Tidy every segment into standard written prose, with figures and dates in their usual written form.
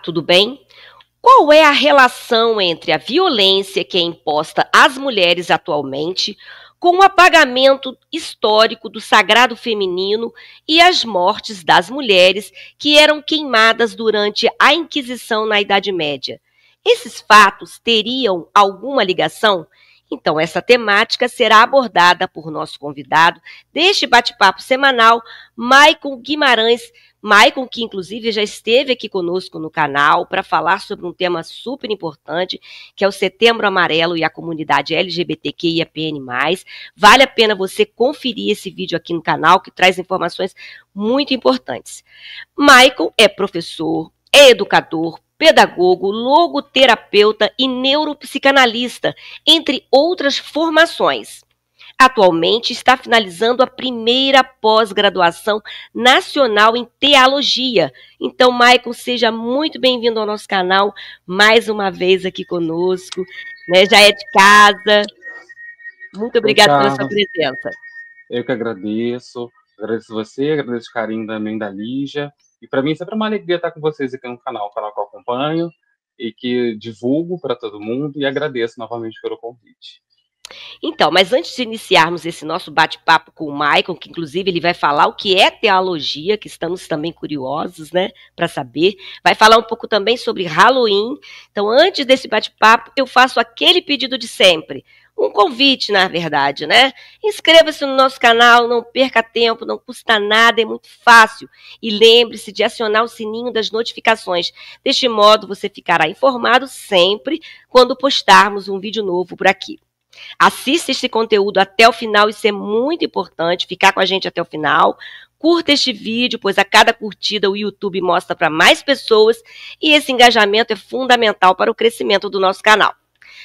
tudo bem? Qual é a relação entre a violência que é imposta às mulheres atualmente com o apagamento histórico do sagrado feminino e as mortes das mulheres que eram queimadas durante a Inquisição na Idade Média? Esses fatos teriam alguma ligação? Então, essa temática será abordada por nosso convidado deste bate-papo semanal, Maicon Guimarães. Maicon, que inclusive já esteve aqui conosco no canal para falar sobre um tema super importante, que é o Setembro Amarelo e a comunidade LGBTQIAPN+. Vale a pena você conferir esse vídeo aqui no canal, que traz informações muito importantes. Maicon é professor, é educador, pedagogo, logoterapeuta e neuropsicanalista, entre outras formações. Atualmente está finalizando a primeira pós-graduação nacional em teologia. Então, Maicon, seja muito bem-vindo ao nosso canal, mais uma vez aqui conosco, né? Já é de casa. Muito obrigada pela sua presença. Eu que agradeço você, agradeço o carinho também da Lígia. E para mim é sempre uma alegria estar com vocês aqui no canal que eu acompanho e que divulgo para todo mundo, e agradeço novamente pelo convite. Então, mas antes de iniciarmos esse nosso bate-papo com o Maicon, que inclusive ele vai falar o que é teologia, que estamos também curiosos, né, para saber. Vai falar um pouco também sobre Halloween. Então, antes desse bate-papo, eu faço aquele pedido de sempre. Um convite, na verdade, né? Inscreva-se no nosso canal, não perca tempo, não custa nada, é muito fácil. E lembre-se de acionar o sininho das notificações. Deste modo, você ficará informado sempre quando postarmos um vídeo novo por aqui. Assista esse conteúdo até o final, isso é muito importante, ficar com a gente até o final. Curta este vídeo, pois a cada curtida o YouTube mostra para mais pessoas e esse engajamento é fundamental para o crescimento do nosso canal.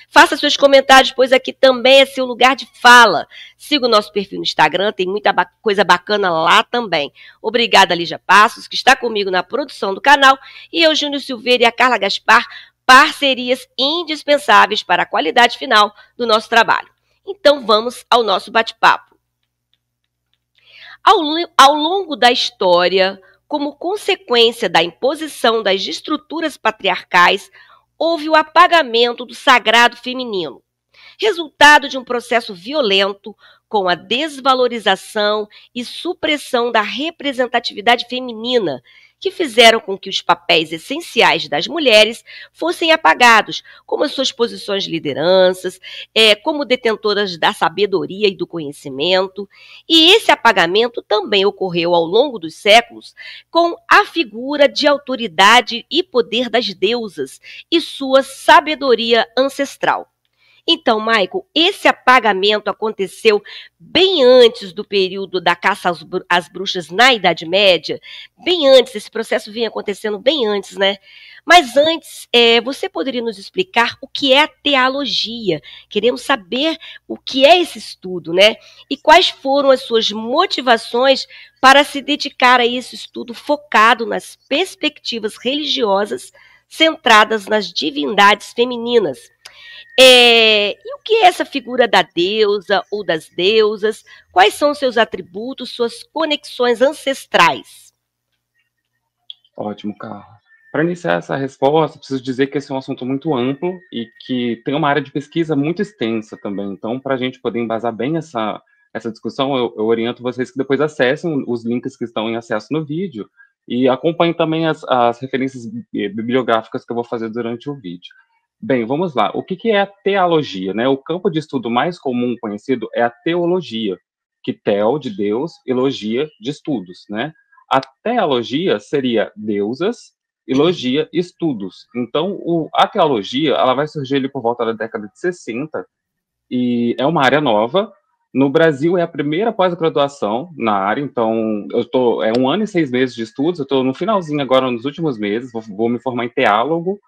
Faça seus comentários, pois aqui também é seu lugar de fala. Siga o nosso perfil no Instagram, tem muita coisa bacana lá também. Obrigada, Lígia Passos, que está comigo na produção do canal, e eu, Júnior Silveira, e a Carla Gaspar, parcerias indispensáveis para a qualidade final do nosso trabalho. Então vamos ao nosso bate-papo. Ao longo da história, como consequência da imposição das estruturas patriarcais, houve o apagamento do sagrado feminino, resultado de um processo violento com a desvalorização e supressão da representatividade feminina, que fizeram com que os papéis essenciais das mulheres fossem apagados, como as suas posições de lideranças, como detentoras da sabedoria e do conhecimento. E esse apagamento também ocorreu ao longo dos séculos com a figura de autoridade e poder das deusas e sua sabedoria ancestral. Então, Maicon, esse apagamento aconteceu bem antes do período da caça às bruxas na Idade Média, bem antes, esse processo vinha acontecendo bem antes, né? Mas antes, você poderia nos explicar o que é a teologia? Queremos saber o que é esse estudo, né? E quais foram as suas motivações para se dedicar a esse estudo focado nas perspectivas religiosas centradas nas divindades femininas. E o que é essa figura da deusa ou das deusas? Quais são seus atributos, suas conexões ancestrais? Ótimo, Carla. Para iniciar essa resposta, preciso dizer que esse é um assunto muito amplo e que tem uma área de pesquisa muito extensa também. Então, para a gente poder embasar bem essa discussão, eu oriento vocês que depois acessem os links que estão em acesso no vídeo e acompanhem também as referências bibliográficas que eu vou fazer durante o vídeo. Bem, vamos lá. O que é a teologia, né? O campo de estudo mais comum conhecido é a teologia, que tel, de Deus, e logia, de estudos, né? A teologia seria deusas, e logia, estudos. Então, a teologia, ela vai surgir ali por volta da década de 60, e é uma área nova. No Brasil, é a primeira pós-graduação na área, então, é 1 ano e 6 meses de estudos, eu estou no finalzinho agora, nos últimos meses, vou me formar em teólogo.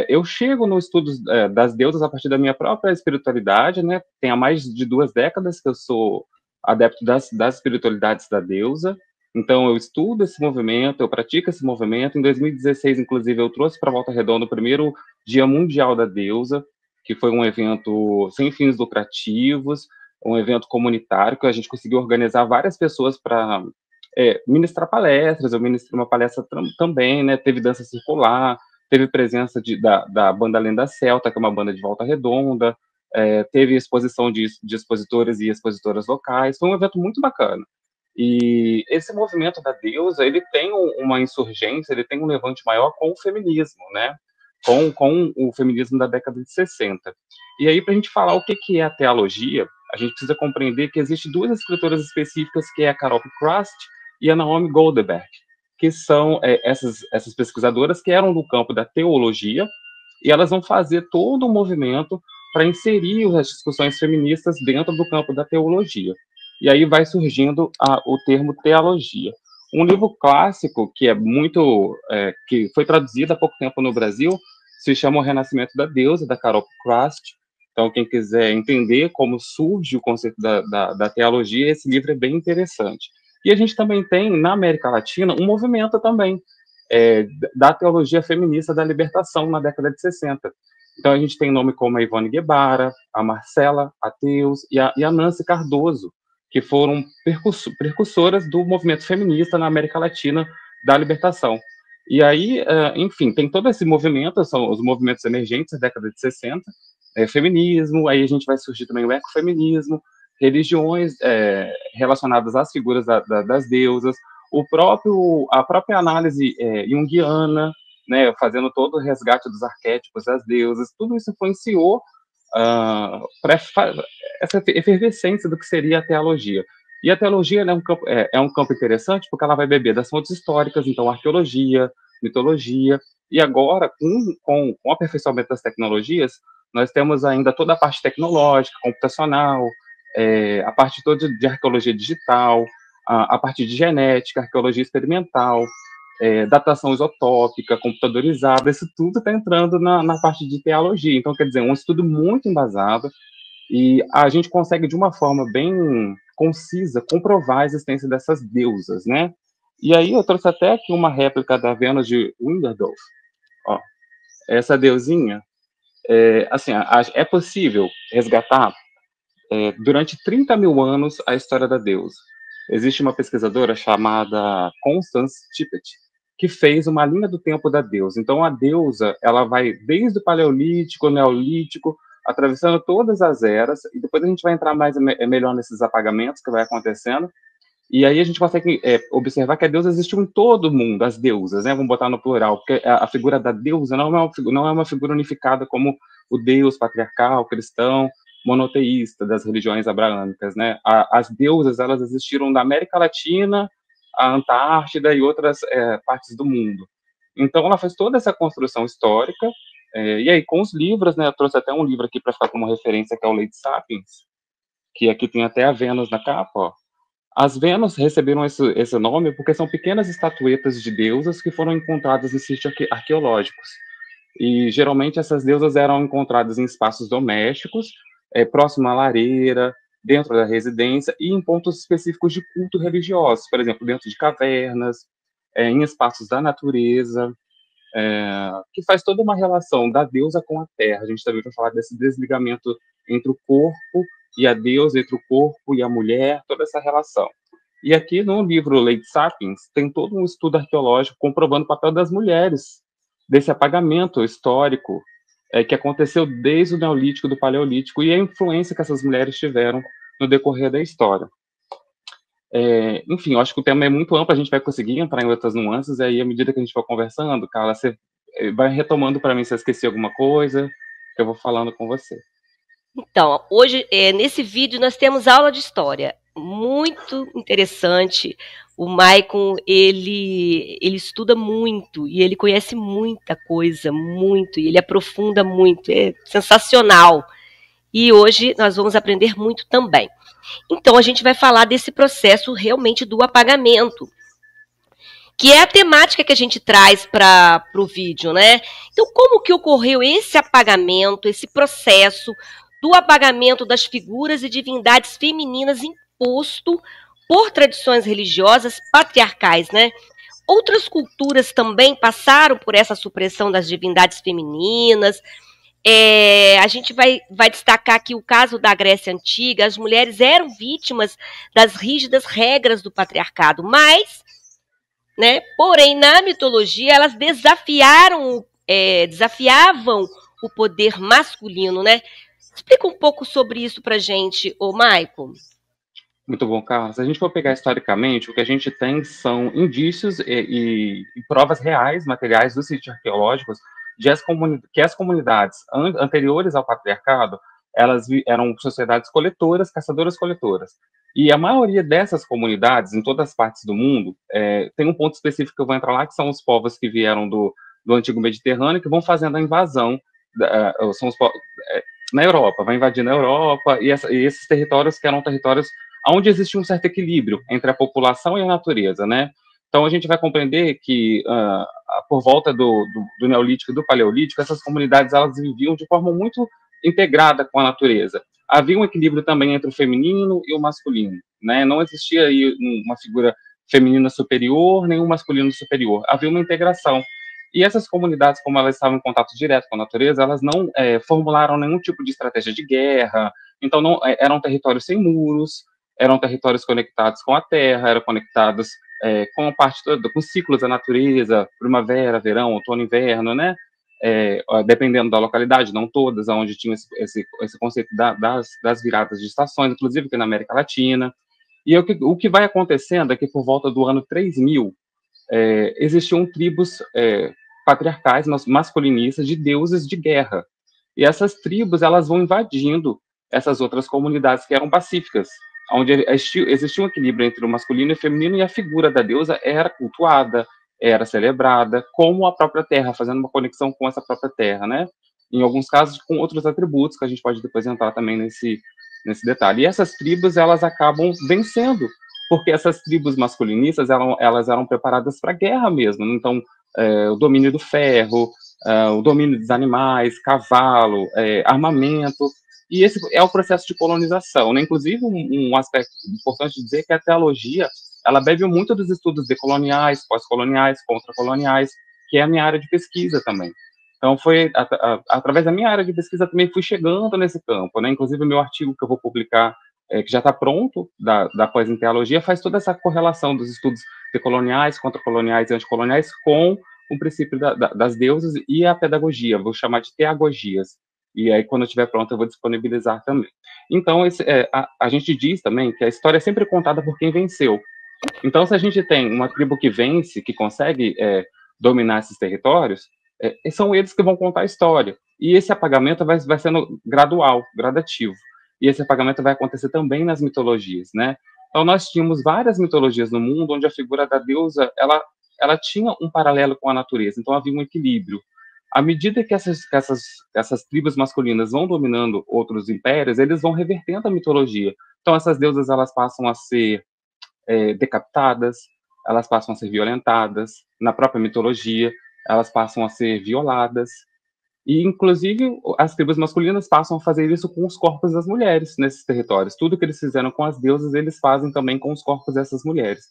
Eu chego no estudo das deusas a partir da minha própria espiritualidade, né? Tem há mais de 2 décadas que eu sou adepto das espiritualidades da deusa. Então, eu estudo esse movimento, eu pratico esse movimento. Em 2016, inclusive, eu trouxe para Volta Redonda o primeiro Dia Mundial da Deusa, que foi um evento sem fins lucrativos, um evento comunitário, que a gente conseguiu organizar várias pessoas para ministrar palestras. Eu ministrei uma palestra também, né? Teve dança circular, teve presença da banda Lenda Celta, que é uma banda de Volta Redonda, teve exposição de expositores e expositoras locais. Foi um evento muito bacana. E esse movimento da deusa, ele tem uma insurgência, ele tem um levante maior com o feminismo, né? Com o feminismo da década de 60. E aí, para a gente falar o que é a teologia, a gente precisa compreender que existem duas escritoras específicas, que é a Carol Frost e a Naomi Goldberg, que são essas pesquisadoras que eram do campo da teologia, e elas vão fazer todo um movimento para inserir as discussões feministas dentro do campo da teologia. E aí vai surgindo o termo teologia. Um livro clássico que que foi traduzido há pouco tempo no Brasil se chama O Renascimento da Deusa, da Carol Frost. Então, quem quiser entender como surge o conceito da teologia, esse livro é bem interessante. E a gente também tem, na América Latina, um movimento também da teologia feminista da libertação na década de 60. Então, a gente tem nome como a Ivone Guevara, a Marcela Ateus e a Nancy Cardoso, que foram precursoras do movimento feminista na América Latina da libertação. E aí, enfim, tem todo esse movimento, são os movimentos emergentes da década de 60, feminismo, aí a gente vai surgir também o ecofeminismo, religiões relacionadas às figuras das deusas, a própria análise junguiana, né, fazendo todo o resgate dos arquétipos das deusas, tudo isso influenciou para essa efervescência do que seria a teologia. E a teologia, né, é um campo interessante porque ela vai beber das fontes históricas, então arqueologia, mitologia, e agora, com o aperfeiçoamento das tecnologias, nós temos ainda toda a parte tecnológica, computacional, a parte toda de arqueologia digital, a parte de genética, arqueologia experimental, datação isotópica, computadorizada, isso tudo está entrando na parte de teologia. Então, quer dizer, um estudo muito embasado, e a gente consegue, de uma forma bem concisa, comprovar a existência dessas deusas, né? E aí eu trouxe até aqui uma réplica da Vênus de Willendorf. Ó, essa deusinha, assim, é possível resgatar durante 30 mil anos a história da deusa. Existe uma pesquisadora chamada Constance Tippett, que fez uma linha do tempo da deusa. Então, a deusa, ela vai desde o Paleolítico, Neolítico, atravessando todas as eras, e depois a gente vai entrar melhor nesses apagamentos que vai acontecendo, e aí a gente consegue observar que a deusa existiu em todo o mundo, as deusas, né? Vamos botar no plural, porque a figura da deusa não é uma figura unificada como o deus patriarcal, cristão, monoteísta das religiões abraâmicas, né? As deusas, elas existiram da América Latina, a Antártida e outras partes do mundo. Então, ela fez toda essa construção histórica, e aí com os livros, né? Eu trouxe até um livro aqui para ficar como referência, que é o Lady Sapiens, que aqui tem até a Vênus na capa, ó. As Vênus receberam esse nome porque são pequenas estatuetas de deusas que foram encontradas em sítios arqueológicos. E, geralmente, essas deusas eram encontradas em espaços domésticos, próximo à lareira, dentro da residência e em pontos específicos de culto religioso, por exemplo, dentro de cavernas, em espaços da natureza, que faz toda uma relação da deusa com a terra. A gente também vai falar desse desligamento entre o corpo e a deusa, entre o corpo e a mulher, toda essa relação. E aqui no livro Lady Sapiens tem todo um estudo arqueológico comprovando o papel das mulheres, desse apagamento histórico que aconteceu desde o Neolítico, do Paleolítico, e a influência que essas mulheres tiveram no decorrer da história. Enfim, eu acho que o tema é muito amplo, a gente vai conseguir entrar em outras nuances, e aí, à medida que a gente for conversando, Carla, você vai retomando para mim se eu esqueci alguma coisa, que eu vou falando com você. Então, hoje, nesse vídeo, nós temos aula de história, muito interessante. O Maicon, ele estuda muito, e ele conhece muita coisa, muito, e ele aprofunda muito, é sensacional. E hoje nós vamos aprender muito também. Então, a gente vai falar desse processo realmente do apagamento, que é a temática que a gente traz para o vídeo, né? Então, como que ocorreu esse apagamento, esse processo do apagamento das figuras e divindades femininas imposto por tradições religiosas patriarcais, né? Outras culturas também passaram por essa supressão das divindades femininas. A gente vai destacar aqui o caso da Grécia Antiga. As mulheres eram vítimas das rígidas regras do patriarcado, mas, né, porém, na mitologia, elas desafiavam o poder masculino, né? Explica um pouco sobre isso pra gente, ô Maicon. Muito bom, Carlos. Se a gente for pegar historicamente, o que a gente tem são indícios e provas reais, materiais dos sítios arqueológicos, que as comunidades anteriores ao patriarcado, elas eram sociedades coletoras, caçadoras-coletoras. E a maioria dessas comunidades, em todas as partes do mundo, tem um ponto específico que eu vou entrar lá, que são os povos que vieram do antigo Mediterrâneo, que vão fazendo a invasão, são os povos, na Europa, vai invadindo a Europa, e esses territórios que eram territórios onde existe um certo equilíbrio entre a população e a natureza, né? Então a gente vai compreender que por volta do Neolítico e do Paleolítico, essas comunidades elas viviam de forma muito integrada com a natureza. Havia um equilíbrio também entre o feminino e o masculino, né? Não existia aí uma figura feminina superior nem um masculino superior. Havia uma integração. E essas comunidades, como elas estavam em contato direto com a natureza, elas não formularam nenhum tipo de estratégia de guerra. Então não eram territórios sem muros, eram territórios conectados com a terra, eram conectados com a parte com os ciclos da natureza, primavera, verão, outono, inverno, né? Dependendo da localidade, não todas, onde tinha esse conceito das viradas de estações, inclusive aqui na América Latina. E o que vai acontecendo é que por volta do ano 3000, existiam tribos patriarcais, masculinistas, de deuses de guerra. E essas tribos, elas vão invadindo essas outras comunidades que eram pacíficas, onde existia um equilíbrio entre o masculino e o feminino, e a figura da deusa era cultuada, era celebrada, como a própria terra, fazendo uma conexão com essa própria terra, né? Em alguns casos, com outros atributos, que a gente pode depois entrar também nesse detalhe. E essas tribos, elas acabam vencendo, porque essas tribos masculinistas, elas eram preparadas para a guerra mesmo. Então, o domínio do ferro, o domínio dos animais, cavalo, armamento. E esse é o processo de colonização, né? Inclusive, um aspecto importante dizer que a teologia, ela bebe muito dos estudos decoloniais, pós-coloniais, contracoloniais, que é a minha área de pesquisa também. Então, foi através da minha área de pesquisa também fui chegando nesse campo, né? Inclusive, o meu artigo que eu vou publicar, que já está pronto, da pós em teologia, faz toda essa correlação dos estudos decoloniais, contracoloniais e anticoloniais com o princípio das deusas e a pedagogia, vou chamar de teagogias. E aí, quando eu estiver pronto, eu vou disponibilizar também. Então, a gente diz também que a história é sempre contada por quem venceu. Então, se a gente tem uma tribo que vence, que consegue dominar esses territórios, são eles que vão contar a história. E esse apagamento vai sendo gradual, gradativo. E esse apagamento vai acontecer também nas mitologias, né? Então, nós tínhamos várias mitologias no mundo onde a figura da deusa, ela tinha um paralelo com a natureza. Então, havia um equilíbrio. À medida que essas tribos masculinas vão dominando outros impérios, eles vão revertendo a mitologia. Então, essas deusas, elas passam a ser decapitadas, elas passam a ser violentadas. Na própria mitologia, elas passam a ser violadas. E, inclusive, as tribos masculinas passam a fazer isso com os corpos das mulheres nesses territórios. Tudo que eles fizeram com as deusas, eles fazem também com os corpos dessas mulheres.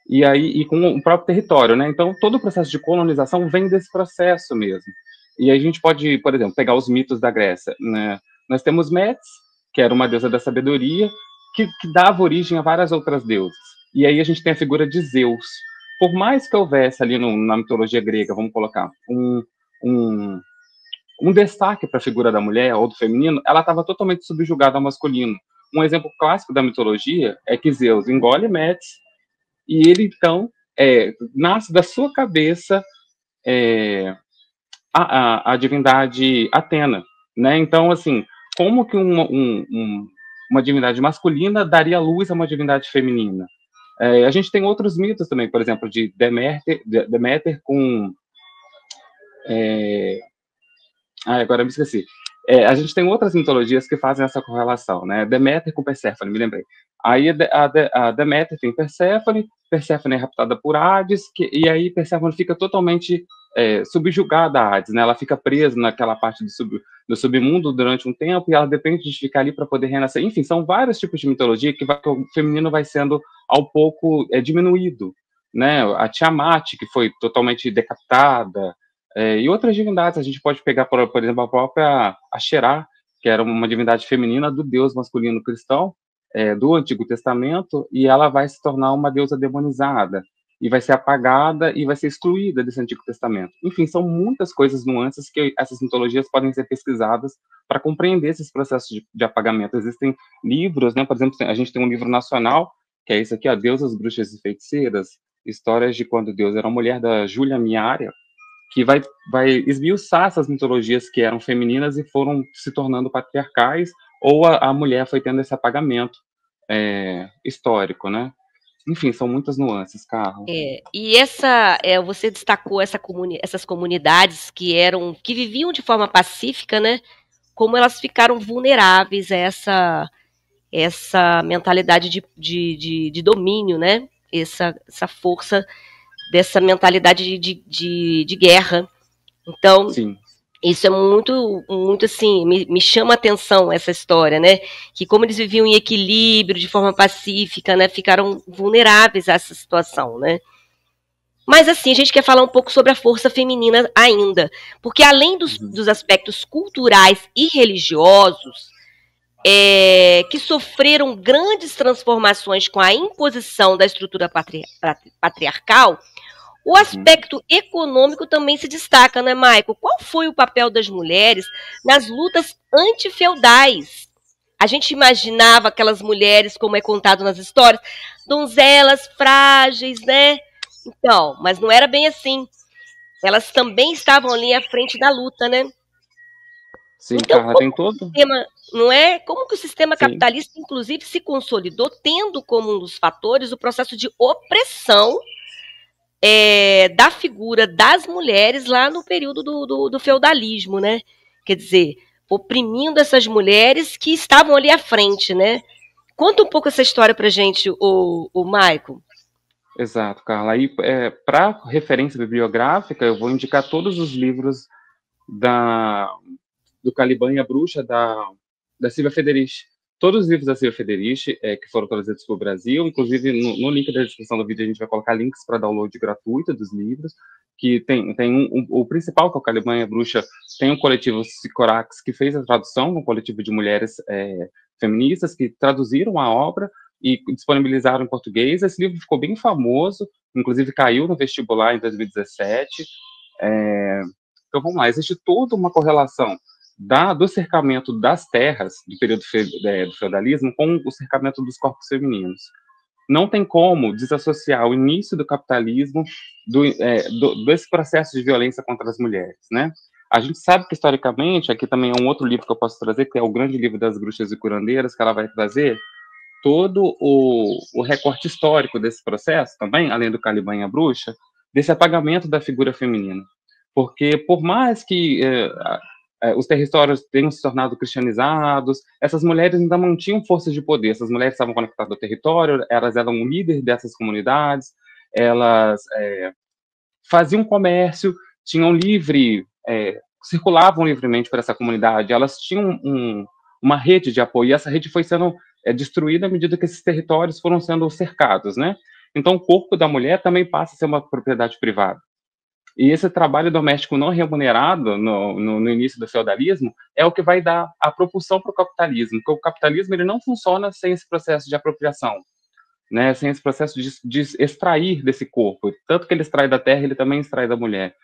E com o próprio território, né? Então, todo o processo de colonização vem desse processo mesmo. E aí a gente pode, por exemplo, pegar os mitos da Grécia, né? Nós temos Metis, que era uma deusa da sabedoria, que dava origem a várias outras deusas. E aí a gente tem a figura de Zeus. Por mais que houvesse ali na mitologia grega, vamos colocar, um destaque para a figura da mulher ou do feminino, ela estava totalmente subjugada ao masculino. Um exemplo clássico da mitologia é que Zeus engole Metis, e ele, então, nasce da sua cabeça a divindade Atena, né? Então, assim, como que uma divindade masculina daria luz a uma divindade feminina? A gente tem outros mitos também, por exemplo, de Deméter com... agora eu me esqueci. A gente tem outras mitologias que fazem essa correlação, né? Deméter com Perséfone, me lembrei. Aí a Deméter tem Perséfone é raptada por Hades, e aí Perséfone fica totalmente subjugada a Hades, né? Ela fica presa naquela parte do submundo durante um tempo, e ela depende de ficar ali para poder renascer. Enfim, são vários tipos de mitologia que o feminino vai sendo, ao pouco, diminuído, né? A Tiamat, que foi totalmente decapitada, E outras divindades, a gente pode pegar, por exemplo, a própria Asherá, que era uma divindade feminina do deus masculino cristão, do Antigo Testamento, e ela vai se tornar uma deusa demonizada, e vai ser apagada e vai ser excluída desse Antigo Testamento. Enfim, são muitas coisas, nuances, que essas mitologias podem ser pesquisadas para compreender esses processos de apagamento. Existem livros, né? Por exemplo, a gente tem um livro nacional, que é esse aqui, ó, Deusas, Bruxas e Feiticeiras, Histórias de Quando Deus Era Mulher, da Júlia Miaria, que vai esmiuçar essas mitologias que eram femininas e foram se tornando patriarcais, ou a mulher foi tendo esse apagamento histórico, né? Enfim, são muitas nuances, Carla. E você destacou essas comunidades que viviam de forma pacífica, né? Como elas ficaram vulneráveis a essa mentalidade de domínio, né? Essa força dessa mentalidade de guerra. Então, sim, isso é muito, muito assim, me chama a atenção essa história, né? Que como eles viviam em equilíbrio, de forma pacífica, né? Ficaram vulneráveis a essa situação, né? Mas assim, a gente quer falar um pouco sobre a força feminina ainda, porque além dos aspectos culturais e religiosos, que sofreram grandes transformações com a imposição da estrutura patriarcal, o aspecto econômico também se destaca, né, Maico? Qual foi o papel das mulheres nas lutas antifeudais? A gente imaginava aquelas mulheres, como é contado nas histórias, donzelas frágeis, né? Então, mas não era bem assim. Elas também estavam ali à frente da luta, né? Sim, Então, Carla, tem todo. não é? Como que o sistema Sim. capitalista, inclusive, se consolidou, tendo como um dos fatores o processo de opressão da figura das mulheres lá no período do feudalismo, né? Quer dizer, oprimindo essas mulheres que estavam ali à frente, né? Conta um pouco essa história pra gente, o Maico. Exato, Carla. Aí, para referência bibliográfica, eu vou indicar todos os livros do Caliban e a Bruxa, da Silvia Federici. Todos os livros da Silvia Federici, que foram traduzidos para o Brasil, inclusive no link da descrição do vídeo a gente vai colocar links para download gratuito dos livros, que tem o principal, que é o Caliban e a Bruxa, tem um coletivo Sicorax, que fez a tradução, um coletivo de mulheres feministas que traduziram a obra e disponibilizaram em português. Esse livro ficou bem famoso, inclusive caiu no vestibular em 2017. Então vamos lá, existe toda uma correlação do cercamento das terras do período do feudalismo com o cercamento dos corpos femininos. Não tem como desassociar o início do capitalismo desse processo de violência contra as mulheres, né? A gente sabe que, historicamente, aqui também é um outro livro que eu posso trazer, que é o grande livro das bruxas e curandeiras, que ela vai trazer todo o recorte histórico desse processo também, além do Caliban e a Bruxa, desse apagamento da figura feminina. Porque, por mais que os territórios tenham se tornado cristianizados, essas mulheres ainda mantinham forças de poder. Essas mulheres estavam conectadas ao território, elas eram o líder dessas comunidades, elas faziam comércio, tinham circulavam livremente por essa comunidade, elas tinham uma rede de apoio, e essa rede foi sendo destruída à medida que esses territórios foram sendo cercados, né? Então, o corpo da mulher também passa a ser uma propriedade privada. E esse trabalho doméstico não remunerado no início do feudalismo é o que vai dar a propulsão para o capitalismo, porque o capitalismo ele não funciona sem esse processo de apropriação, né? Sem esse processo de extrair desse corpo. Tanto que ele extrai da terra, ele também extrai da mulher.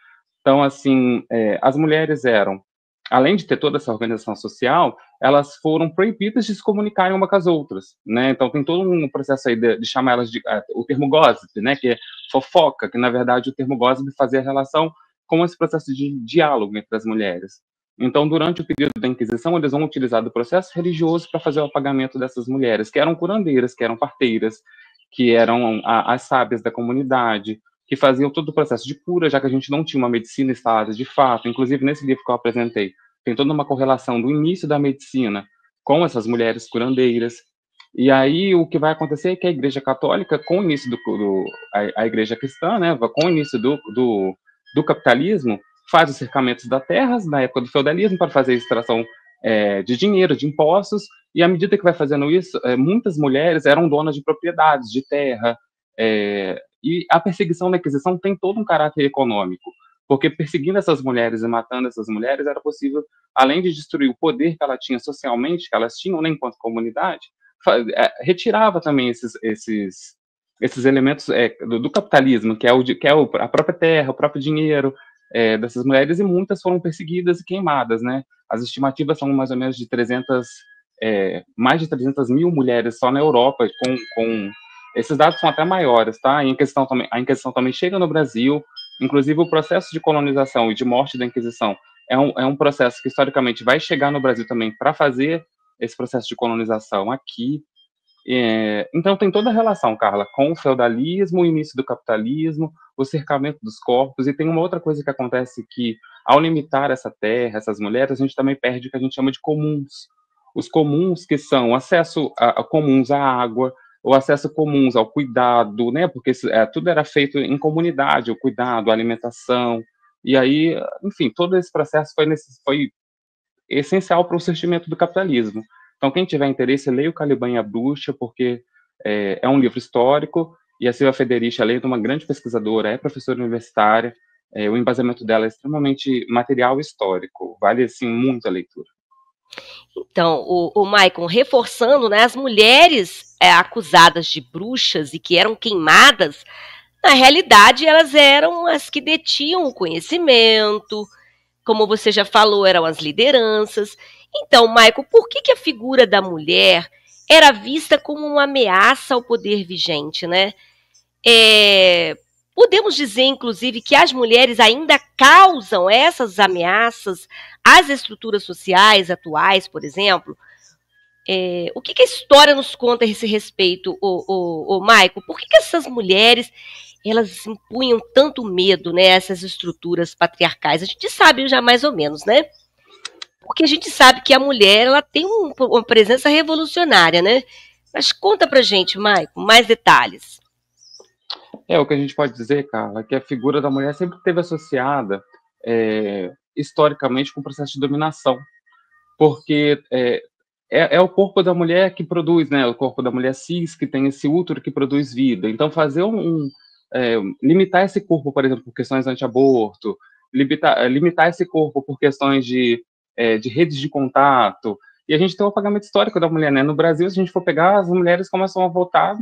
Então, assim, as mulheres eram, além de ter toda essa organização social, elas foram proibidas de se comunicarem uma com as outras, né? Então tem todo um processo aí de chamar elas o termo gossip, né? Que é fofoca, que na verdade o termo gossip fazia relação com esse processo de diálogo entre as mulheres. Então, durante o período da Inquisição, eles vão utilizar do processo religioso para fazer o apagamento dessas mulheres, que eram curandeiras, que eram parteiras, que eram as sábias da comunidade, que faziam todo o processo de cura, já que a gente não tinha uma medicina instalada de fato. Inclusive, nesse livro que eu apresentei, tem toda uma correlação do início da medicina com essas mulheres curandeiras. E aí, o que vai acontecer é que a Igreja Católica, com o início a Igreja Cristã, né, com o início do capitalismo, faz os cercamentos das terras, na época do feudalismo, para fazer a extração de dinheiro, de impostos, e à medida que vai fazendo isso, muitas mulheres eram donas de propriedades, de terra, e a perseguição da Inquisição tem todo um caráter econômico, porque perseguindo essas mulheres e matando essas mulheres era possível, além de destruir o poder que ela tinha socialmente, que elas tinham, né, enquanto comunidade, retirava também esses elementos do capitalismo, a própria terra, o próprio dinheiro dessas mulheres, e muitas foram perseguidas e queimadas, né? As estimativas são mais ou menos de mais de 300 mil mulheres só na Europa, com esses dados são até maiores, tá? A Inquisição também chega no Brasil, inclusive o processo de colonização e de morte da Inquisição é um processo que historicamente vai chegar no Brasil também para fazer esse processo de colonização aqui. Então tem toda a relação, Carla, com o feudalismo, o início do capitalismo, o cercamento dos corpos, e tem uma outra coisa que acontece que, ao limitar essa terra, essas mulheres, a gente também perde o que a gente chama de comuns. Os comuns, que são acesso comuns à água, o acesso comuns ao cuidado, né? Porque tudo era feito em comunidade, o cuidado, a alimentação, e aí, enfim, todo esse processo foi essencial para o surgimento do capitalismo. Então, quem tiver interesse, leia o Caliban e a Bruxa, porque é um livro histórico, e a Silvia Federici, além de uma grande pesquisadora, é professora universitária, o embasamento dela é extremamente material e histórico, vale, assim, muito a leitura. Então, o Maicon, reforçando, né, as mulheres acusadas de bruxas e que eram queimadas, na realidade, elas eram as que detinham o conhecimento, como você já falou, eram as lideranças. Então, Maicon, por que a figura da mulher era vista como uma ameaça ao poder vigente, né? Podemos dizer, inclusive, que as mulheres ainda causam essas ameaças às estruturas sociais atuais, por exemplo. O que a história nos conta a esse respeito, Maicon? Por que essas mulheres elas impunham tanto medo, né, essas estruturas patriarcais? A gente sabe já mais ou menos, né? Porque a gente sabe que a mulher ela tem uma presença revolucionária, né? Mas conta pra gente, Maicon, mais detalhes. O que a gente pode dizer, Carla, é que a figura da mulher sempre esteve associada historicamente com o processo de dominação, porque é o corpo da mulher que produz, né? O corpo da mulher cis, que tem esse útero que produz vida. Então, fazer limitar esse corpo, por exemplo, por questões anti-aborto, limitar esse corpo por questões de redes de contato. E a gente tem o apagamento histórico da mulher, né? No Brasil, se a gente for pegar, as mulheres começam a voltar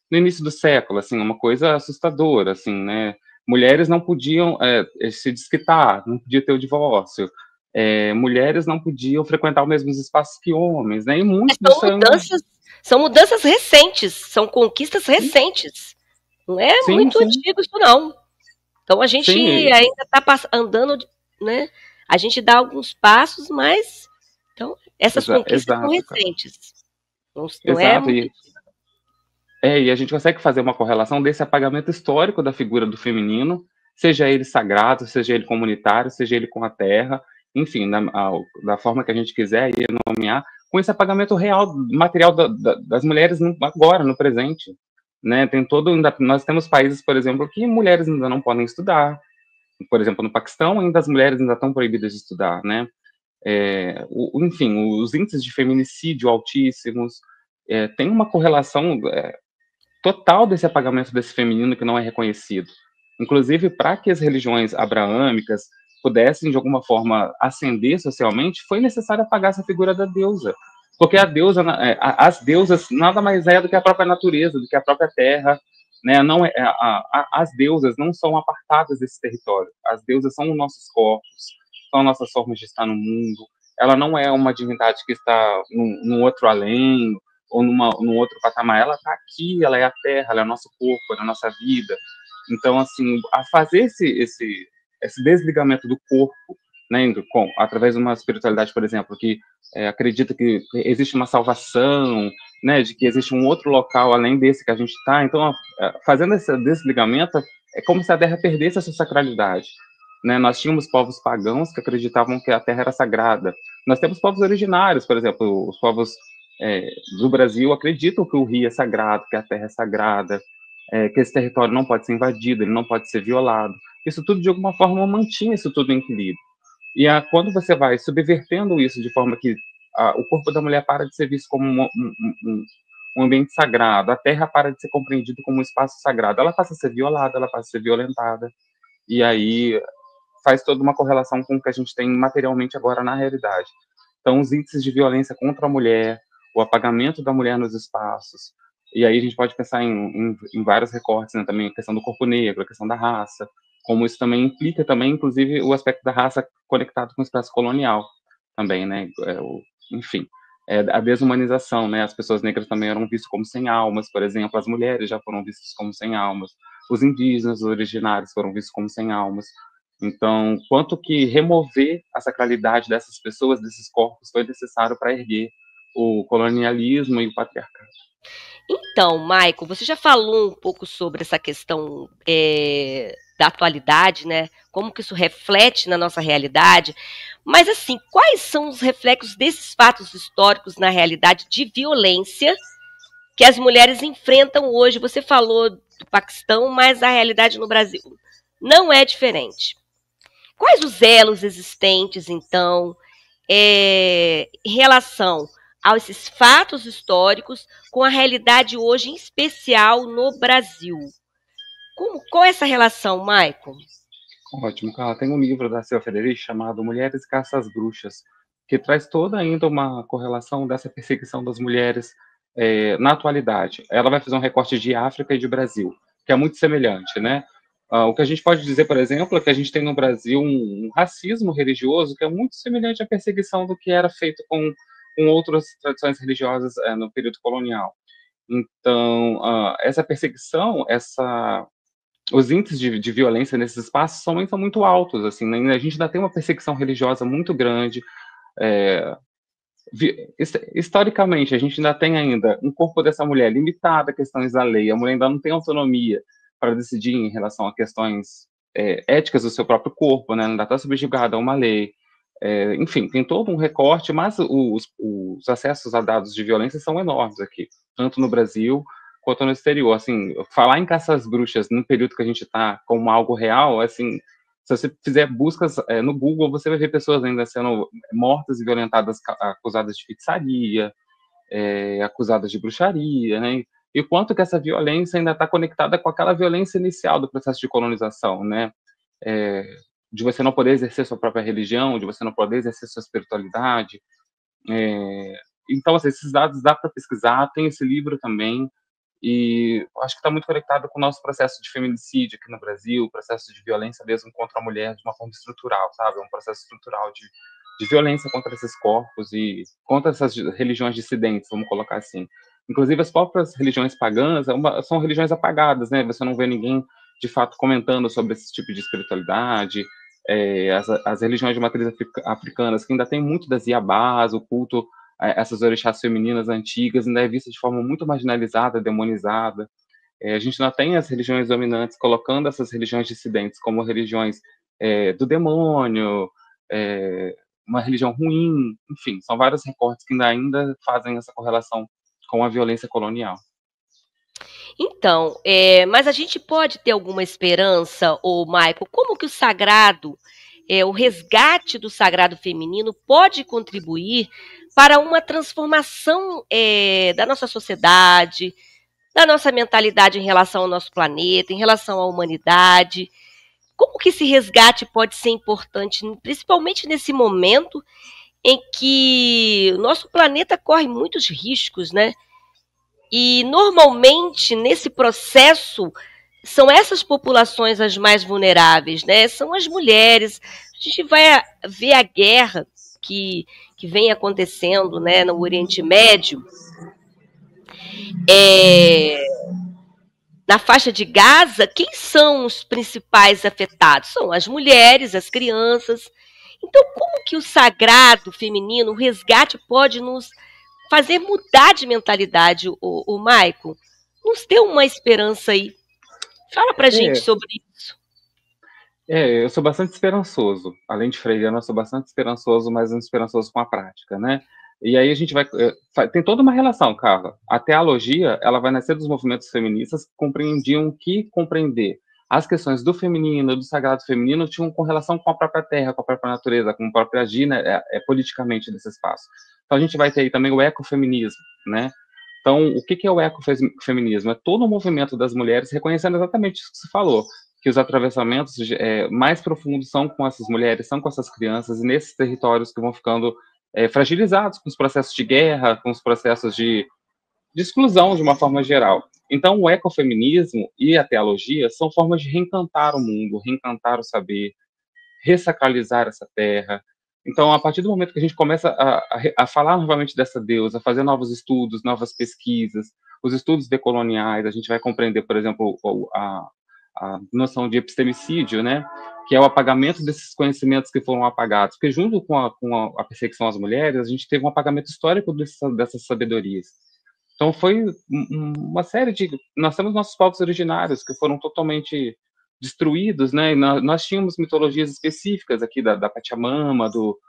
no início do século, assim, uma coisa assustadora, assim, né? Mulheres não podiam se desquitar, não podia ter o divórcio. Mulheres não podiam frequentar os mesmos espaços que homens, né? E muito são mudanças recentes, são conquistas recentes. Não é muito antigo isso, não. Então a gente ainda está andando, né? A gente dá alguns passos, mas então essas conquistas são recentes. Não é muito... E a gente consegue fazer uma correlação desse apagamento histórico da figura do feminino, seja ele sagrado, seja ele comunitário, seja ele com a terra, enfim, da forma que a gente quiser nomear, com esse apagamento real, material das mulheres agora, no presente. Né? Nós temos países, por exemplo, que mulheres ainda não podem estudar. Por exemplo, no Paquistão, ainda as mulheres ainda estão proibidas de estudar, né? Enfim, os índices de feminicídio altíssimos, tem uma correlação total desse apagamento desse feminino que não é reconhecido. Inclusive, para que as religiões abraâmicas pudessem, de alguma forma, ascender socialmente, foi necessário apagar essa figura da deusa. Porque as deusas nada mais é do que a própria natureza, do que a própria terra, né? As deusas não são apartadas desse território. As deusas são os nossos corpos, são nossas formas de estar no mundo. Ela não é uma divindade que está num outro além, ou num outro patamar. Ela está aqui, ela é a terra, ela é o nosso corpo, ela é a nossa vida. Então, assim, a fazer esse desligamento do corpo, né, através de uma espiritualidade, por exemplo, que acredita que existe uma salvação, né, de que existe um outro local além desse que a gente está. Então, fazendo esse desligamento, é como se a terra perdesse essa sacralidade. Né? Nós tínhamos povos pagãos que acreditavam que a terra era sagrada. Nós temos povos originários, por exemplo, os povos do Brasil acreditam que o rio é sagrado, que a terra é sagrada, que esse território não pode ser invadido, ele não pode ser violado. Isso tudo, de alguma forma, mantinha isso tudo em equilíbrio. E quando você vai subvertendo isso de forma que o corpo da mulher para de ser visto como um ambiente sagrado, a terra para de ser compreendida como um espaço sagrado, ela passa a ser violada, ela passa a ser violentada. E aí faz toda uma correlação com o que a gente tem materialmente agora na realidade. Então, os índices de violência contra a mulher, o apagamento da mulher nos espaços, e aí a gente pode pensar em vários recortes, né, também a questão do corpo negro, a questão da raça, como isso também implica também, inclusive, o aspecto da raça conectado com o espaço colonial também, né, enfim, a desumanização, né, as pessoas negras também eram vistas como sem almas, por exemplo, as mulheres já foram vistas como sem almas, os indígenas, os originários foram vistos como sem almas. Então, quanto que remover a sacralidade dessas pessoas, desses corpos, foi necessário para erguer o colonialismo e o patriarcado. Então, Maico, você já falou um pouco sobre essa questão da atualidade, né? Como que isso reflete na nossa realidade. Mas, assim, quais são os reflexos desses fatos históricos na realidade de violência que as mulheres enfrentam hoje? Você falou do Paquistão, mas a realidade no Brasil não é diferente. Quais os elos existentes, então, em relação a esses fatos históricos com a realidade hoje, em especial no Brasil? Qual é essa relação, Maicon? Ótimo, Carla. Tem um livro da Silvia Federici chamado Mulheres Caça às Bruxas, que traz toda ainda uma correlação dessa perseguição das mulheres na atualidade. Ela vai fazer um recorte de África e de Brasil, que é muito semelhante, né? O que a gente pode dizer, por exemplo, é que a gente tem no Brasil um racismo religioso que é muito semelhante à perseguição do que era feito com outras tradições religiosas no período colonial. Então, essa perseguição, os índices de violência nesses espaços são muito altos, assim, né? A gente ainda tem uma perseguição religiosa muito grande. Historicamente, a gente ainda tem um corpo dessa mulher limitado a questões da lei, a mulher ainda não tem autonomia para decidir em relação a questões éticas do seu próprio corpo, né? Ainda está subjugada a uma lei. Enfim, tem todo um recorte, mas os acessos a dados de violência são enormes aqui, tanto no Brasil quanto no exterior. Assim, falar em caça às bruxas no período que a gente está como algo real, assim, se você fizer buscas no Google, você vai ver pessoas ainda sendo mortas e violentadas, acusadas de feitiçaria, acusadas de bruxaria, né? E o quanto que essa violência ainda está conectada com aquela violência inicial do processo de colonização, né? De você não poder exercer sua própria religião, de você não poder exercer sua espiritualidade. Então, assim, esses dados dá para pesquisar, tem esse livro também, e acho que está muito conectado com o nosso processo de feminicídio aqui no Brasil, processo de violência mesmo contra a mulher de uma forma estrutural, sabe? Um processo estrutural de violência contra esses corpos e contra essas religiões dissidentes, vamos colocar assim. Inclusive, as próprias religiões pagãs são religiões apagadas, né? Você não vê ninguém, de fato, comentando sobre esse tipo de espiritualidade. As religiões de matriz africanas, que ainda tem muito das iabás, o culto essas orixás femininas antigas, ainda é vista de forma muito marginalizada, demonizada. A gente ainda tem as religiões dominantes colocando essas religiões dissidentes como religiões do demônio, uma religião ruim, enfim, são vários recortes que ainda fazem essa correlação com a violência colonial. Então, mas a gente pode ter alguma esperança, Michael, como que o sagrado, o resgate do sagrado feminino pode contribuir para uma transformação da nossa sociedade, da nossa mentalidade em relação ao nosso planeta, em relação à humanidade? Como que esse resgate pode ser importante, principalmente nesse momento em que o nosso planeta corre muitos riscos, né? E, normalmente, nesse processo, são essas populações as mais vulneráveis, né? São as mulheres. A gente vai ver a guerra que vem acontecendo, né, no Oriente Médio, na faixa de Gaza. Quem são os principais afetados? São as mulheres, as crianças. Então, como que o sagrado feminino, o resgate, pode nos fazer mudar de mentalidade, o Maicon? Nos dê uma esperança aí. Fala pra gente sobre isso. Eu sou bastante esperançoso. Além de freiriano, eu sou bastante esperançoso, mas esperançoso com a prática, né? E aí a gente vai... Tem toda uma relação, Carla. A teologia, ela vai nascer dos movimentos feministas que compreendiam que compreender as questões do feminino, do sagrado feminino, tinham correlação com a própria terra, com a própria natureza, com o próprio agir, né, politicamente desse espaço. Então a gente vai ter aí também o ecofeminismo, né? Então, o que é o ecofeminismo? É todo o movimento das mulheres reconhecendo exatamente isso que você falou, que os atravessamentos mais profundos são com essas mulheres, são com essas crianças, e nesses territórios que vão ficando fragilizados com os processos de guerra, com os processos de exclusão de uma forma geral. Então, o ecofeminismo e a teologia são formas de reencantar o mundo, reencantar o saber, ressacralizar essa terra. Então, a partir do momento que a gente começa a falar novamente dessa deusa, a fazer novos estudos, novas pesquisas, os estudos decoloniais, a gente vai compreender, por exemplo, a noção de epistemicídio, né, que é o apagamento desses conhecimentos que foram apagados, porque junto com a perseguição às mulheres, a gente teve um apagamento histórico dessas sabedorias. Então foi uma série de... Nós temos nossos povos originários que foram totalmente destruídos, né, e nós tínhamos mitologias específicas aqui da Pachamama, do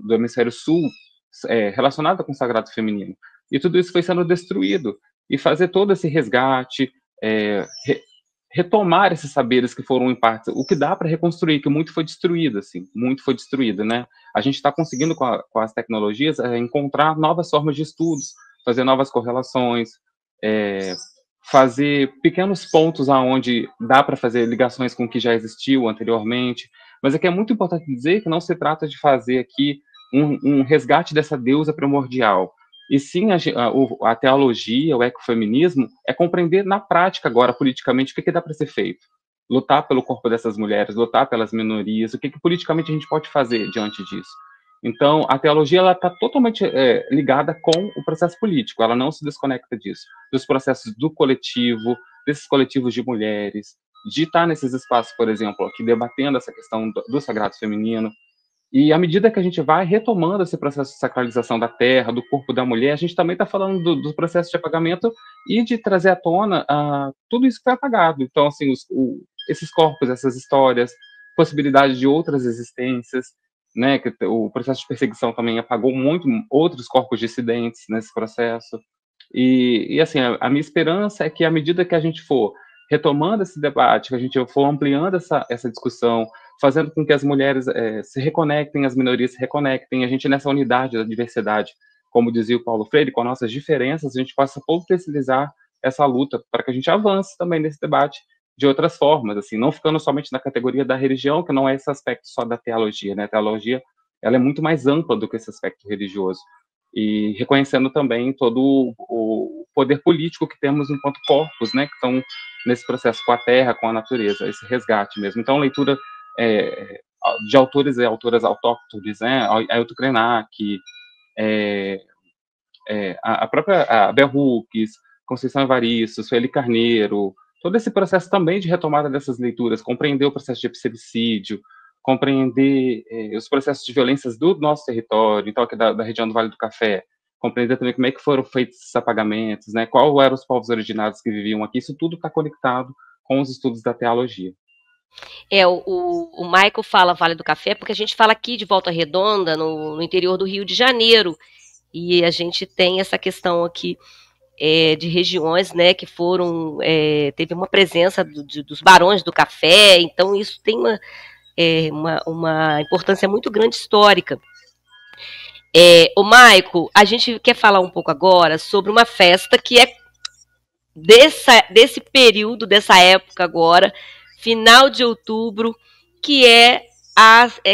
hemisfério sul, relacionada com o sagrado feminino. E tudo isso foi sendo destruído. E fazer todo esse resgate, retomar esses saberes que foram em parte, o que dá para reconstruir, que muito foi destruído, assim, muito foi destruído, né? A gente está conseguindo com as tecnologias encontrar novas formas de estudos, fazer novas correlações, fazer pequenos pontos aonde dá para fazer ligações com o que já existiu anteriormente, mas é muito importante dizer que não se trata de fazer aqui um resgate dessa deusa primordial, e sim a teologia, o ecofeminismo, é compreender na prática agora, politicamente, o que dá para ser feito. Lutar pelo corpo dessas mulheres, lutar pelas minorias, o que politicamente a gente pode fazer diante disso. Então, a teologia está totalmente ligada com o processo político, ela não se desconecta disso, dos processos do coletivo, desses coletivos de mulheres, de estar nesses espaços, por exemplo, aqui debatendo essa questão do sagrado feminino. E à medida que a gente vai retomando esse processo de sacralização da terra, do corpo da mulher, a gente também está falando do processo de apagamento e de trazer à tona tudo isso que foi apagado. Então, assim, esses corpos, essas histórias, possibilidade de outras existências, né? Que o processo de perseguição também apagou muito outros corpos dissidentes nesse processo. E assim, a minha esperança é que à medida que a gente for retomando esse debate, que a gente for ampliando essa discussão, fazendo com que as mulheres se reconectem, as minorias se reconectem, a gente nessa unidade da diversidade, como dizia o Paulo Freire, com nossas diferenças, a gente possa potencializar essa luta para que a gente avance também nesse debate de outras formas, assim, não ficando somente na categoria da religião, que não é esse aspecto só da teologia, né? A teologia, ela é muito mais ampla do que esse aspecto religioso, e reconhecendo também todo o poder político que temos enquanto corpos, né, que estão nesse processo com a terra, com a natureza, esse resgate mesmo. Então, leitura de autores e autoras autóctones, né, Ailton Krenak, a própria Bell Hooks, Conceição Evaristo, Sueli Carneiro, todo esse processo também de retomada dessas leituras, compreender o processo de epistemicídio, compreender os processos de violências do nosso território, então aqui da região do Vale do Café, compreender também como é que foram feitos esses apagamentos, né, quais eram os povos originários que viviam aqui, isso tudo está conectado com os estudos da teologia. O Michael fala Vale do Café porque a gente fala aqui de Volta Redonda, no interior do Rio de Janeiro, e a gente tem essa questão aqui de regiões, né, que foram, teve uma presença dos barões do café, então isso tem uma importância muito grande histórica. O Michael, a gente quer falar um pouco agora sobre uma festa que é desse período, dessa época agora, final de outubro, que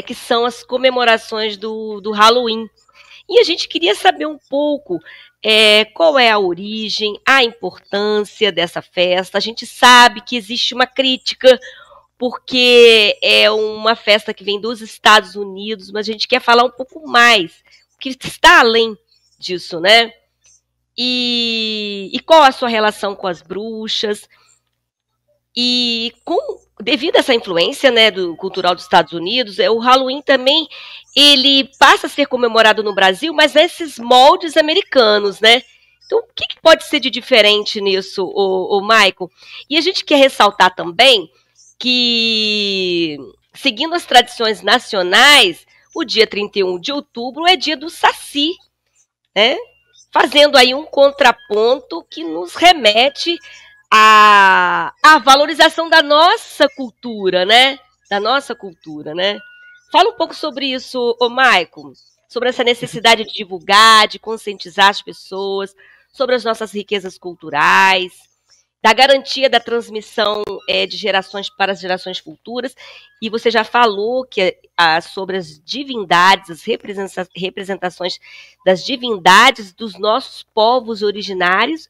que são as comemorações do Halloween. E a gente queria saber um pouco qual é a origem, a importância dessa festa. A gente sabe que existe uma crítica, porque é uma festa que vem dos Estados Unidos, mas a gente quer falar um pouco mais, que está além disso, né? E qual a sua relação com as bruxas? E devido a essa influência, né, cultural dos Estados Unidos, o Halloween também ele passa a ser comemorado no Brasil, mas nesses moldes americanos, né? Então, o que pode ser de diferente nisso, o Michael? E a gente quer ressaltar também que, seguindo as tradições nacionais, o dia 31 de outubro é dia do Saci, né? Fazendo aí um contraponto que nos remete à valorização da nossa cultura, né? Da nossa cultura, né? Fala um pouco sobre isso, Michael, sobre essa necessidade de divulgar, de conscientizar as pessoas, sobre as nossas riquezas culturais da garantia da transmissão de gerações para as gerações futuras, e você já falou que sobre as divindades, as representações das divindades dos nossos povos originários,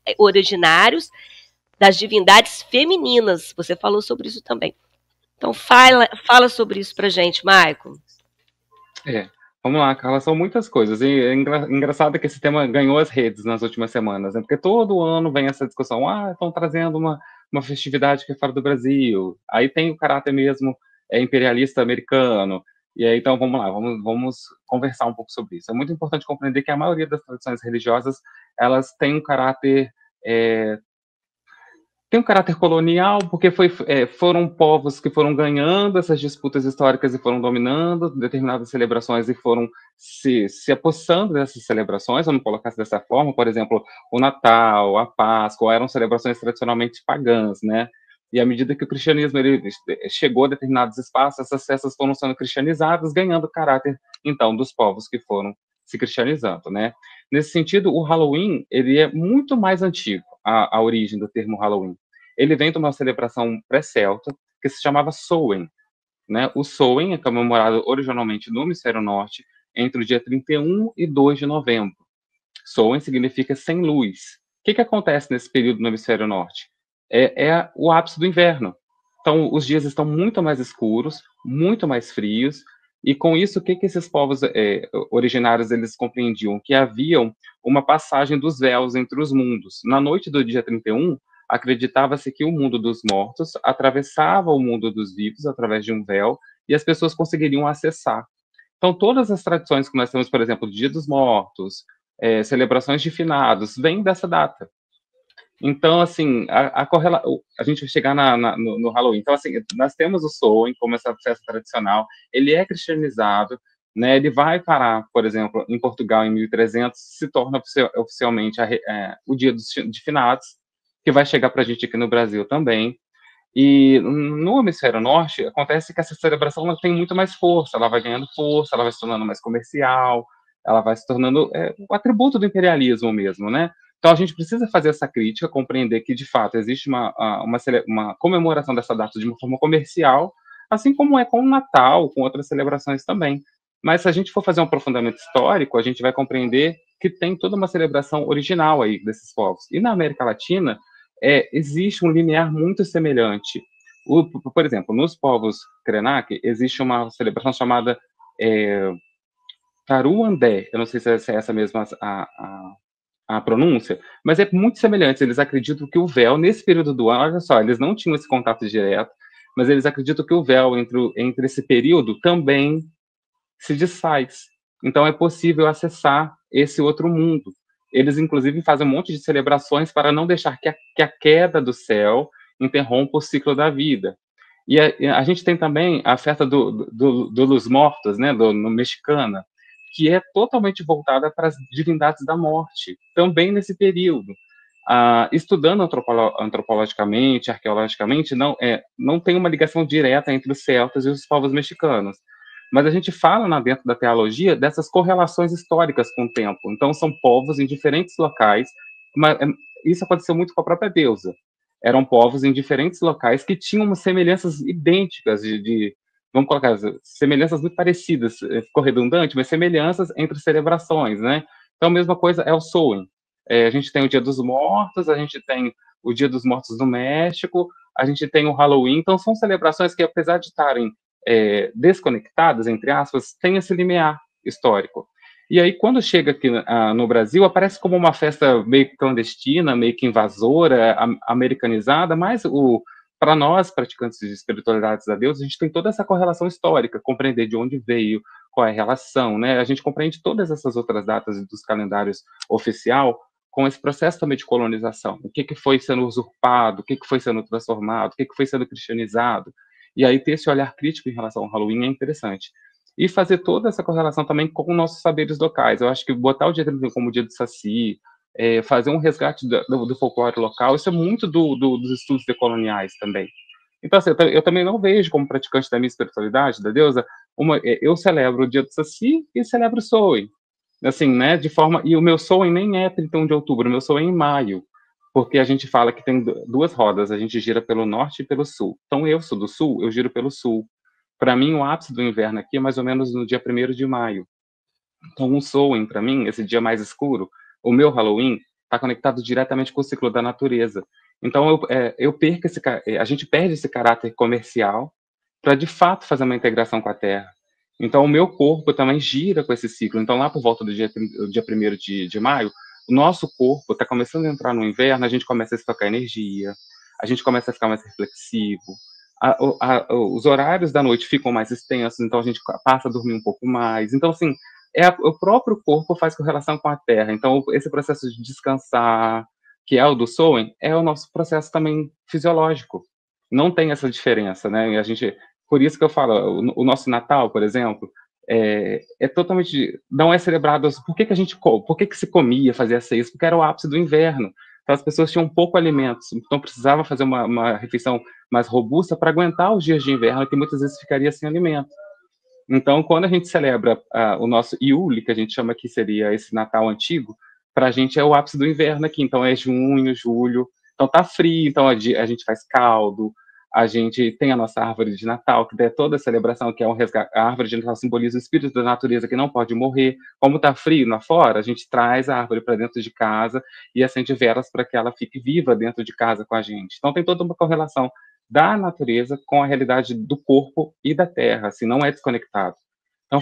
das divindades femininas, você falou sobre isso também. Então fala sobre isso pra gente, Maicon. Vamos lá, Carla, são muitas coisas. E é engraçado que esse tema ganhou as redes nas últimas semanas, né? Porque todo ano vem essa discussão, estão trazendo uma festividade que é fora do Brasil. Aí tem o caráter mesmo imperialista americano. E aí, então, vamos lá, vamos conversar um pouco sobre isso. É muito importante compreender que a maioria das tradições religiosas, elas têm um caráter colonial, porque foram povos que foram ganhando essas disputas históricas e foram dominando determinadas celebrações e foram se apossando dessas celebrações, vamos colocar dessa forma. Por exemplo, o Natal, a Páscoa, eram celebrações tradicionalmente pagãs, né? E à medida que o cristianismo ele chegou a determinados espaços, essas festas foram sendo cristianizadas, ganhando o caráter, então, dos povos que foram se cristianizando, né? Nesse sentido, o Halloween, ele é muito mais antigo, a origem do termo Halloween. Ele vem de uma celebração pré-celta, que se chamava Samhain, né? O Samhain é comemorado originalmente no Hemisfério Norte, entre o dia 31 e 2 de novembro. Samhain significa sem luz. O que acontece nesse período no Hemisfério Norte? É o ápice do inverno. Então, os dias estão muito mais escuros, muito mais frios, e com isso, o que esses povos originários eles compreendiam? Que haviam uma passagem dos véus entre os mundos. Na noite do dia 31, acreditava-se que o mundo dos mortos atravessava o mundo dos vivos através de um véu, e as pessoas conseguiriam acessar. Então, todas as tradições que nós temos, por exemplo, Dia dos Mortos, celebrações de finados, vêm dessa data. Então, assim, a gente vai chegar no Halloween. Então, assim, nós temos o Samhain como essa festa tradicional. Ele é cristianizado, né? Ele vai parar, por exemplo, em Portugal em 1300, se torna oficialmente o Dia de Finados, que vai chegar para a gente aqui no Brasil também. E no Hemisfério Norte, acontece que essa celebração ela tem muito mais força, ela vai ganhando força, ela vai se tornando mais comercial, ela vai se tornando o atributo do imperialismo mesmo, né? Então, a gente precisa fazer essa crítica, compreender que, de fato, existe uma comemoração dessa data de uma forma comercial, assim como é com o Natal, com outras celebrações também. Mas, se a gente for fazer um aprofundamento histórico, a gente vai compreender que tem toda uma celebração original aí desses povos. E na América Latina, existe um limiar muito semelhante. Por exemplo, nos povos Krenak, existe uma celebração chamada Taruandé. Eu não sei se é essa mesma a pronúncia, mas é muito semelhante. Eles acreditam que o véu, nesse período do ano, olha só, eles não tinham esse contato direto, mas eles acreditam que o véu entre esse período também se desfaz. Então é possível acessar esse outro mundo. Eles, inclusive, fazem um monte de celebrações para não deixar que a queda do céu interrompa o ciclo da vida. E a gente tem também a festa do Los Mortos, né, no mexicana, que é totalmente voltada para as divindades da morte, também nesse período. Estudando antropologicamente, arqueologicamente, não tem uma ligação direta entre os celtas e os povos mexicanos. Mas a gente fala dentro da teologia dessas correlações históricas com o tempo. Então, são povos em diferentes locais. Isso aconteceu muito com a própria deusa. Eram povos em diferentes locais que tinham semelhanças idênticas vamos colocar, semelhanças muito parecidas, ficou redundante, mas semelhanças entre celebrações, né? Então, a mesma coisa é o Samhain. A gente tem o Dia dos Mortos, a gente tem o Dia dos Mortos no México, a gente tem o Halloween. Então, são celebrações que, apesar de estarem desconectadas, entre aspas, têm esse limiar histórico. E aí, quando chega aqui no Brasil, aparece como uma festa meio clandestina, meio que invasora, americanizada, mas para nós, praticantes de espiritualidades a Deus, a gente tem toda essa correlação histórica, compreender de onde veio, qual é a relação, né? A gente compreende todas essas outras datas dos calendários oficial com esse processo também de colonização. O que foi sendo usurpado, o que foi sendo transformado, o que foi sendo cristianizado. E aí ter esse olhar crítico em relação ao Halloween é interessante. E fazer toda essa correlação também com nossos saberes locais. Eu acho que botar o dia 31 como o dia do Saci, fazer um resgate do folclore local, isso é muito dos estudos decoloniais também. Então, assim, eu também não vejo como praticante da minha espiritualidade, da deusa, eu celebro o dia do Saci e celebro o Samhain. Assim, né, de forma... E o meu Samhain nem é 31 de outubro, o meu Samhain é em maio, porque a gente fala que tem duas rodas, a gente gira pelo norte e pelo sul. Então, eu sou do sul, eu giro pelo sul. Para mim, o ápice do inverno aqui é mais ou menos no dia 1º de maio. Então, um Samhain, para mim, esse dia mais escuro, o meu Halloween, está conectado diretamente com o ciclo da natureza. Então, eu perco a gente perde esse caráter comercial para, de fato, fazer uma integração com a Terra. Então, o meu corpo também gira com esse ciclo. Então, lá por volta do dia 1º de maio, o nosso corpo está começando a entrar no inverno, a gente começa a estocar energia, a gente começa a ficar mais reflexivo, os horários da noite ficam mais extensos, então a gente passa a dormir um pouco mais. Então, assim, o próprio corpo faz correlação com a Terra. Então, esse processo de descansar, que é o do Samhain, é o nosso processo também fisiológico. Não tem essa diferença, né? Por isso que eu falo, o nosso Natal, por exemplo, é totalmente, não é celebrado. Por que se comia, fazia isso? Porque era o ápice do inverno. Então, as pessoas tinham pouco alimento, então precisava fazer uma refeição mais robusta para aguentar os dias de inverno, que muitas vezes ficaria sem alimento. Então, quando a gente celebra o nosso Iule, que a gente chama que seria esse Natal antigo, para a gente é o ápice do inverno aqui. Então, é junho, julho. Então, tá frio, então a gente faz caldo, a gente tem a nossa árvore de Natal, que é toda a celebração, que é a árvore de Natal simboliza o espírito da natureza que não pode morrer. Como está frio lá fora, a gente traz a árvore para dentro de casa e acende velas para que ela fique viva dentro de casa com a gente. Então tem toda uma correlação da natureza com a realidade do corpo e da terra, assim, não é desconectado. Então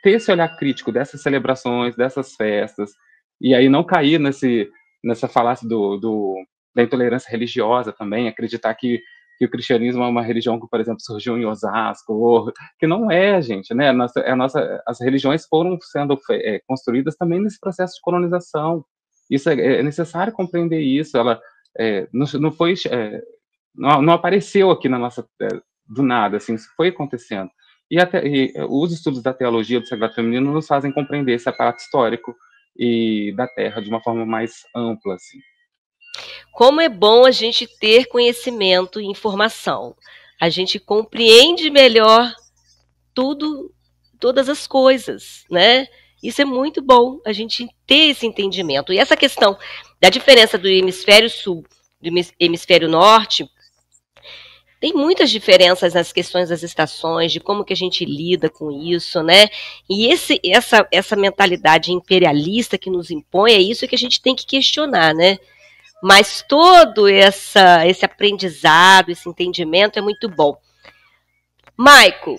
ter esse olhar crítico dessas celebrações, dessas festas, e aí não cair nessa falácia da intolerância religiosa também, acreditar que o cristianismo é uma religião que, por exemplo, surgiu em Osasco, que não é, gente, né? As religiões foram sendo construídas também nesse processo de colonização. Isso é necessário compreender isso. Ela não foi, não apareceu aqui na nossa do nada, assim, isso foi acontecendo. E os estudos da teologia do sagrado feminino nos fazem compreender esse aparato histórico e da Terra de uma forma mais ampla, assim. Como é bom a gente ter conhecimento e informação. A gente compreende melhor todas as coisas, né? Isso é muito bom, a gente ter esse entendimento. E essa questão da diferença do hemisfério sul e do hemisfério norte, tem muitas diferenças nas questões das estações, de como que a gente lida com isso, né? E essa mentalidade imperialista que nos impõe, é isso que a gente tem que questionar, né? Mas todo esse aprendizado, esse entendimento é muito bom. Maico,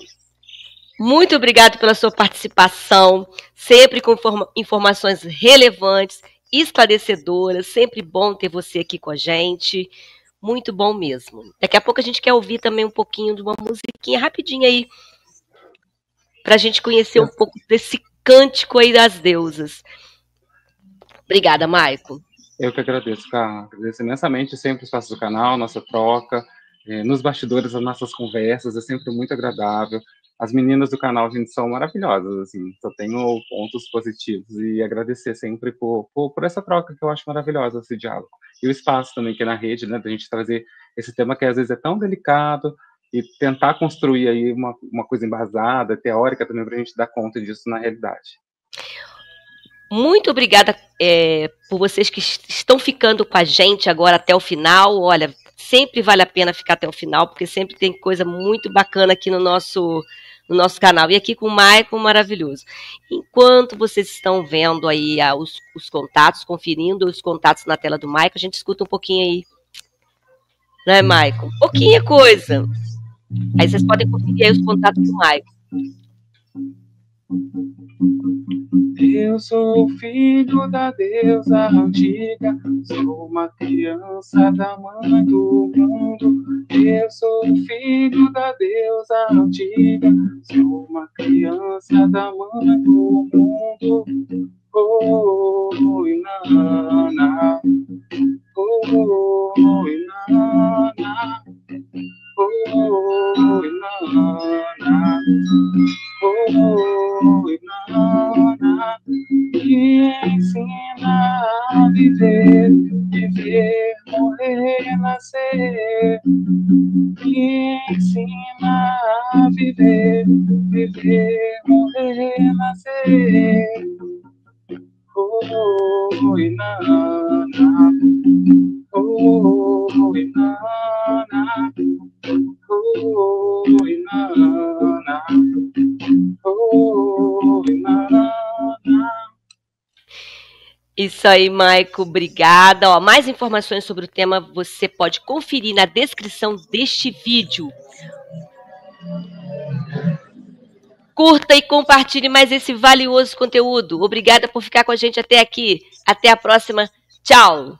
muito obrigado pela sua participação, sempre com informações relevantes, esclarecedoras, sempre bom ter você aqui com a gente, muito bom mesmo. Daqui a pouco a gente quer ouvir também um pouquinho de uma musiquinha rapidinha aí, para a gente conhecer um pouco desse cântico aí das deusas. Obrigada, Maico. Eu que agradeço, Carla. Agradeço imensamente sempre o espaço do canal, nossa troca, nos bastidores, as nossas conversas, é sempre muito agradável. As meninas do canal, gente, são maravilhosas, assim, só tenho pontos positivos e agradecer sempre por essa troca que eu acho maravilhosa, esse diálogo. E o espaço também que é na rede, né, da gente trazer esse tema que às vezes é tão delicado e tentar construir aí uma coisa embasada, teórica também, para a gente dar conta disso na realidade. Muito obrigada por vocês que estão ficando com a gente agora até o final. Olha, sempre vale a pena ficar até o final, porque sempre tem coisa muito bacana aqui no nosso canal. E aqui com o Maicon, maravilhoso. Enquanto vocês estão vendo aí os contatos, conferindo os contatos na tela do Maicon, a gente escuta um pouquinho aí. Né, Maicon? Pouquinha coisa. Aí vocês podem conferir aí os contatos do Maicon. Eu sou filho da deusa antiga, sou uma criança da mãe do mundo. Eu sou filho da deusa antiga, sou uma criança da mãe do mundo. Oh, inana, oh, inana, oh, inana. Oh, inana, me ensina a viver, morrer, nascer. Me ensina a viver, morrer, nascer. Oh, inana, Oh, Inanna. Oh, Inanna. Oh, Inanna. Isso aí, Maico, obrigada. Ó, mais informações sobre o tema você pode conferir na descrição deste vídeo. Curta e compartilhe mais esse valioso conteúdo. Obrigada por ficar com a gente até aqui. Até a próxima. Tchau!